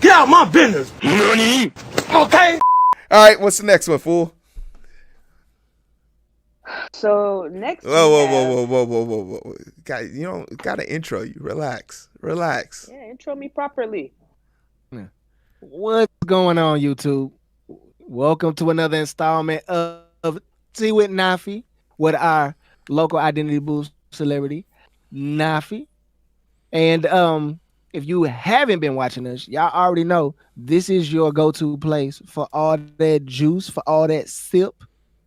Get out my business. Nani? Okay. All right, what's the next one, fool? So next Whoa, we whoa, have. whoa, whoa, whoa, whoa, whoa, whoa. Gotta intro you. Relax. Yeah, intro me properly. What's going on, YouTube? Welcome to another installment of Tea with Nafi with our local identity boost celebrity, Nafi. And if you haven't been watching us, y'all already know this is your go-to place for all that juice, for all that sip,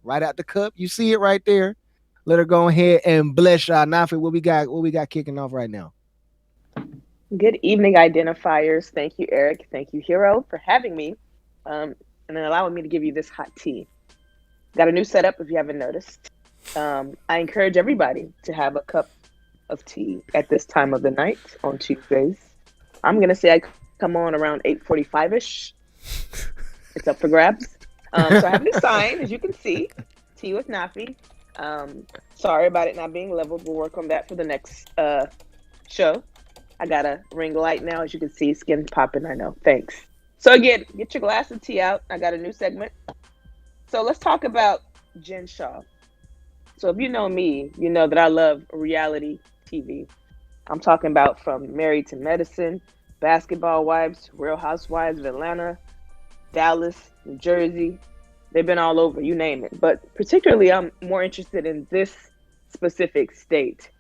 right out the cup. You see it right there. Let her go ahead and bless y'all. Nafi, what we got? What we got kicking off right now? Good evening, identifiers. Thank you, Eric. Thank you, Heero, for having me, and then allowing me to give you this hot tea. Got a new setup if you haven't noticed. I encourage everybody to have a cup of tea at this time of the night on Tuesdays. I'm gonna say I come on around 8:45 ish. It's up for grabs. So I have this sign, as you can see, tea with Nafi. Sorry about it not being leveled. We'll work on that for the next show. I got a ring light now, as you can see, skin's popping. I know. Thanks. So again, get your glass of tea out. I got a new segment. So let's talk about Jen Shah. So if you know me, you know that I love reality TV. I'm talking about from Married to Medicine, Basketball Wives, Real Housewives of Atlanta, Dallas, New Jersey. They've been all over, you name it. But particularly, I'm more interested in this specific state.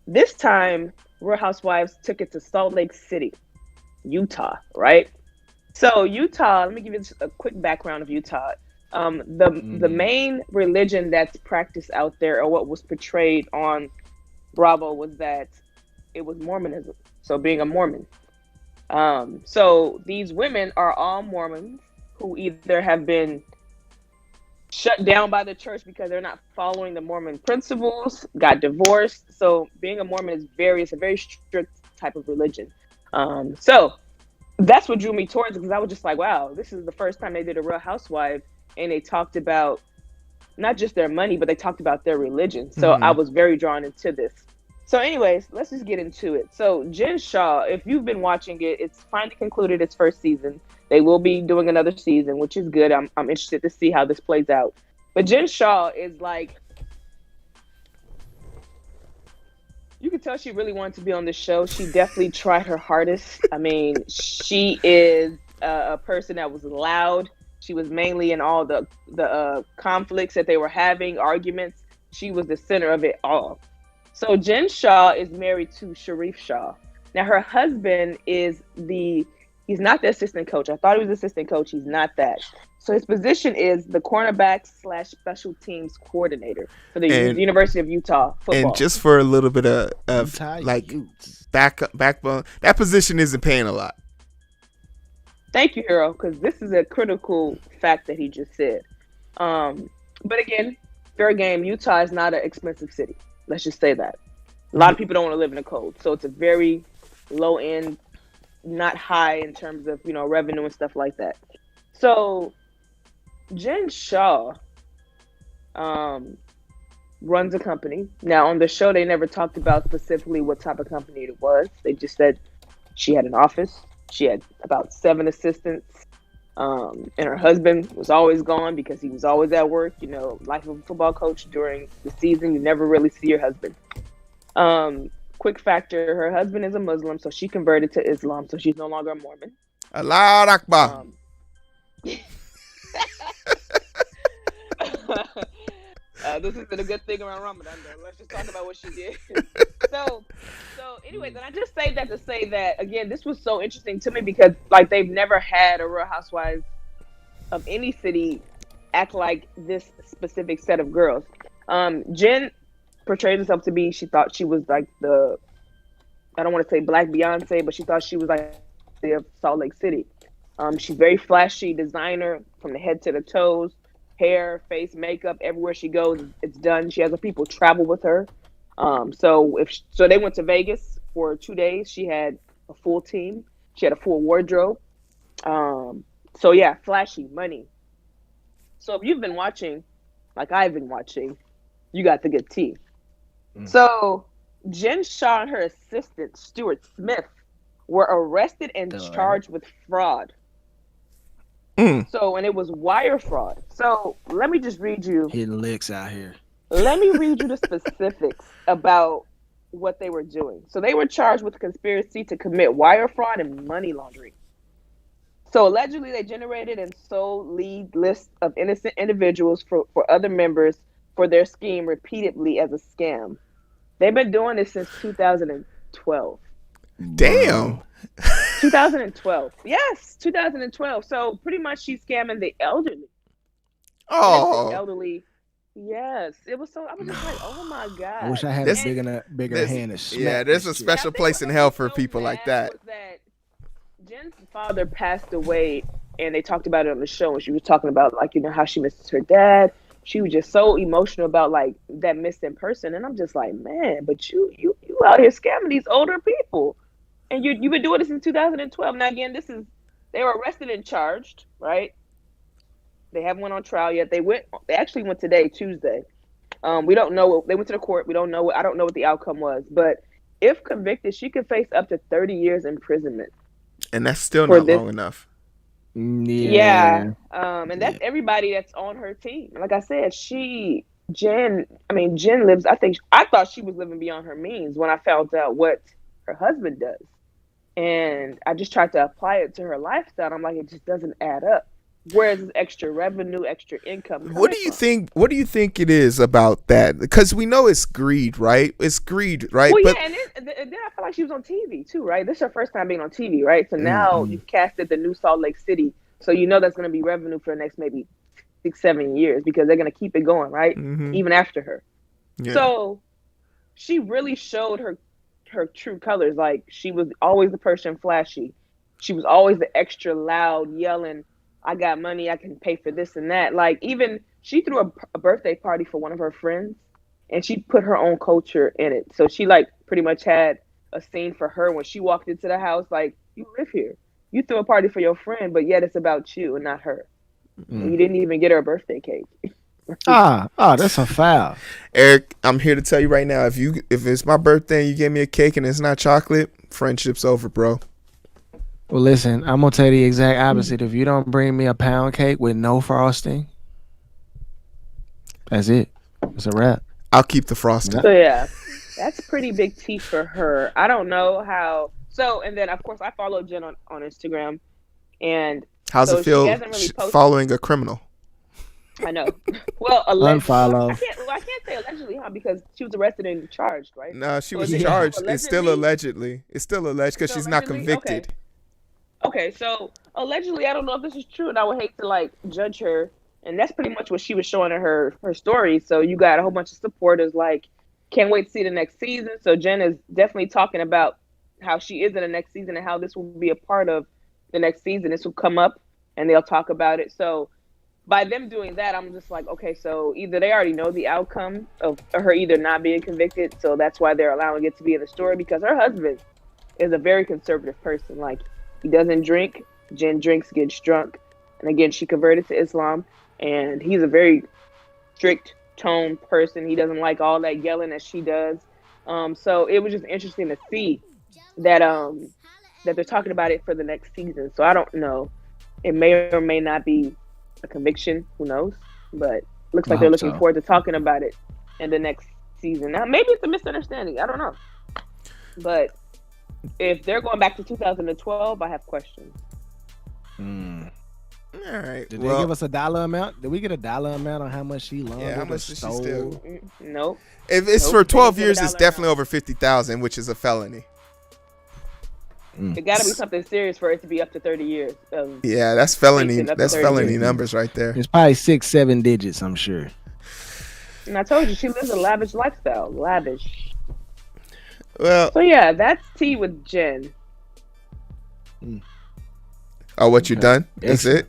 This time, Real Housewives took it to Salt Lake City, Utah, right? So Utah, let me give you a quick background of Utah. The main religion that's practiced out there, or what was portrayed on Bravo, was that it was Mormonism. So being a Mormon. So these women are all Mormons who either have been shut down by the church because they're not following the Mormon principles, got divorced. So being a Mormon is it's a very strict type of religion. So that's what drew me towards it, because I was just like, wow, this is the first time they did a Real Housewife and they talked about not just their money, but they talked about their religion. So I was very drawn into this. So anyways, let's just get into it. So Jen Shah, if you've been watching it, it's finally concluded its first season. They will be doing another season, which is good. I'm interested to see how this plays out. But Jen Shah is like, you can tell she really wanted to be on this show. She definitely tried her hardest. I mean, she is a person that was loud. She was mainly in all the conflicts that they were having, arguments. She was the center of it all. So Jen Shah is married to Sharif Shah. Now her husband he's not the assistant coach. I thought he was the assistant coach. He's not that. So his position is the cornerback / special teams coordinator for the University of Utah football. And just for a little bit of like backbone, that position isn't paying a lot. Thank you, Heero, because this is a critical fact that he just said. But again, fair game. Utah is not an expensive city. Let's just say that. A lot of people don't want to live in the cold. So it's a very low end, not high in terms of, revenue and stuff like that. So Jen Shah runs a company. Now on the show, they never talked about specifically what type of company it was. They just said she had an office. She had about 7 assistants. And her husband was always gone because he was always at work. Life of a football coach during the season, you never really see your husband. Quick factor, her husband is a Muslim, so she converted to Islam, so she's no longer a Mormon. Allah Akbar. This isn't a good thing around Ramadan, though. Let's just talk about what she did. So anyways, and I just say that to say that, again, this was so interesting to me because, like, they've never had a Real Housewives of any city act like this specific set of girls. Jen portrayed herself to be, she thought she was like I don't want to say Black Beyonce, but she thought she was like of Salt Lake City. She's very flashy, designer from the head to the toes, hair, face, makeup, everywhere she goes, it's done. She has people travel with her. So they went to Vegas for 2 days. She had a full team. She had a full wardrobe. So yeah, flashy, money. So if you've been watching, like I've been watching, you got the good tea. So Jen Shah and her assistant, Stuart Smith, were arrested and charged with fraud. So, and it was wire fraud. So, let me just read you. Hitting licks out here. Let me read you the specifics about what they were doing. So, they were charged with conspiracy to commit wire fraud and money laundering. So, allegedly, they generated and sold lead lists of innocent individuals for other members for their scheme repeatedly as a scam. They've been doing this since 2012. Damn. 2012. Yes, 2012. So pretty much she's scamming the elderly. Oh. The elderly. Yes. It was so, I was just like, oh my God. I wish I had a bigger hand to smack. Yeah, there's a special place in hell for people like that. Jen's father passed away, and they talked about it on the show, and she was talking about, like, you know, how she misses her dad. She was just so emotional about, like, that missing person. And I'm just like, man, but you out here scamming these older people. And you've been doing this since 2012. Now, again, they were arrested and charged, right? They haven't went on trial yet. They actually went today, Tuesday. We don't know. They went to the court. We don't know. I don't know what the outcome was. But if convicted, she could face up to 30 years imprisonment. And that's still not long enough. Yeah. And that's everybody that's on her team. Like I said, Jen lives, I thought she was living beyond her means when I found out what her husband does. And I just tried to apply it to her lifestyle. I'm like, it just doesn't add up. Where's this extra revenue, extra income? What do you think? What do you think it is about that? Because we know it's greed, right? It's greed, right? Well, yeah, and then I feel like she was on TV too, right? This is her first time being on TV, right? So now you've casted the new Salt Lake City, so you know that's going to be revenue for the next maybe 6-7 years because they're going to keep it going, right? Even after her. Yeah. So she really showed her true colors. Like, she was always the person flashy. She was always the extra loud yelling, I got money, I can pay for this and that. Like, even she threw a birthday party for one of her friends, and she put her own culture in it. So she, like, pretty much had a scene for her when she walked into the house, like, you live here. You threw a party for your friend, but yet it's about you and not her. And you didn't even get her a birthday cake. That's a foul. Eric, I'm here to tell you right now, if it's my birthday and you give me a cake and it's not chocolate, friendship's over, bro. Well, listen, I'm gonna tell you the exact opposite. If you don't bring me a pound cake with no frosting, that's it. It's a wrap. I'll keep the frosting. So yeah, that's pretty big T for her. I don't know how. So, and then of course I follow Jen on Instagram, and how's it feel following a criminal? I know. Well, unfollow. I can't say allegedly, huh? Because she was arrested and charged, right? No, she was charged. It's still allegedly. It's still alleged because she's not convicted. Okay, so allegedly, I don't know if this is true, and I would hate to like judge her. And that's pretty much what she was showing in her story. So you got a whole bunch of supporters like, can't wait to see the next season. So Jen is definitely talking about how she is in the next season and how this will be a part of the next season. This will come up and they'll talk about it. So by them doing that, I'm just like, okay, so either they already know the outcome of her either not being convicted, so that's why they're allowing it to be in the story, because her husband is a very conservative person. Like, he doesn't drink. Jen drinks, gets drunk. And again, she converted to Islam, and he's a very strict tone person. He doesn't like all that yelling that she does. So it was just interesting to see that that they're talking about it for the next season. So I don't know. It may or may not be a conviction. Who knows? But looks like they're looking forward to talking about it in the next season. Now, maybe it's a misunderstanding. I don't know. But if they're going back to 2012, I have questions. All right. Did they give us a dollar amount? Did we get a dollar amount on how much she laundered? Yeah, how much did she steal? Nope. If it's for 12 years, it's definitely over 50,000, which is a felony. It got to be something serious for it to be up to 30 years. Yeah, that's felony. That's felony numbers right there. It's probably 6-7 digits, I'm sure. And I told you, she lives a lavish lifestyle. Lavish. Well. So yeah, that's tea with Jen. Oh, what you done? That's it?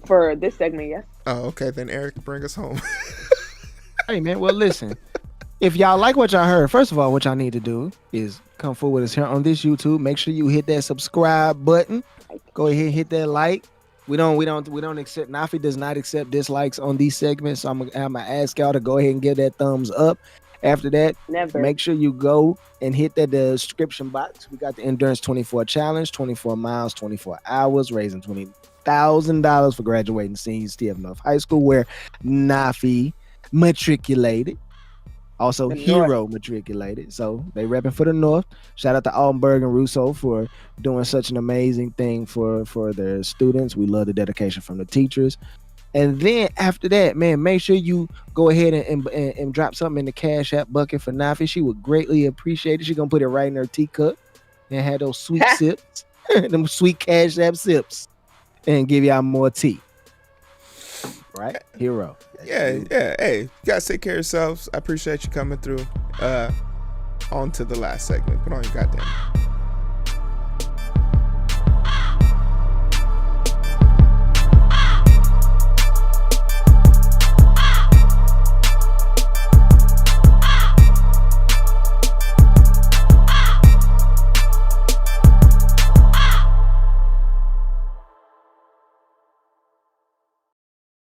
For this segment, yes. Oh, okay. Then Eric, bring us home. Hey, man. Well, listen. If y'all like what y'all heard, first of all, what y'all need to do is come forward with us here on this YouTube. Make sure you hit that subscribe button. Go ahead and hit that like. We don't accept. Nafi does not accept dislikes on these segments. So I'm gonna ask y'all to go ahead and give that thumbs up. After that, Never. make sure you go and hit that description box. We got the Endurance 24 Challenge, 24 miles, 24 hours, raising $20,000 for graduating seniors TF North High School, where Nafi matriculated. Also, The North. Heero matriculated. So they repping for the North. Shout out to Altenberg and Russo for doing such an amazing thing for their students. We love the dedication from the teachers. And then after that, man, make sure you go ahead and drop something in the Cash App bucket for Nafi. She would greatly appreciate it. She's going to put it right in her teacup and have those sweet sips, them sweet Cash App sips, and give y'all more tea. Right? Heero. Yeah. Hey, you guys take care of yourselves. I appreciate you coming through. On to the last segment. Put on your goddamn.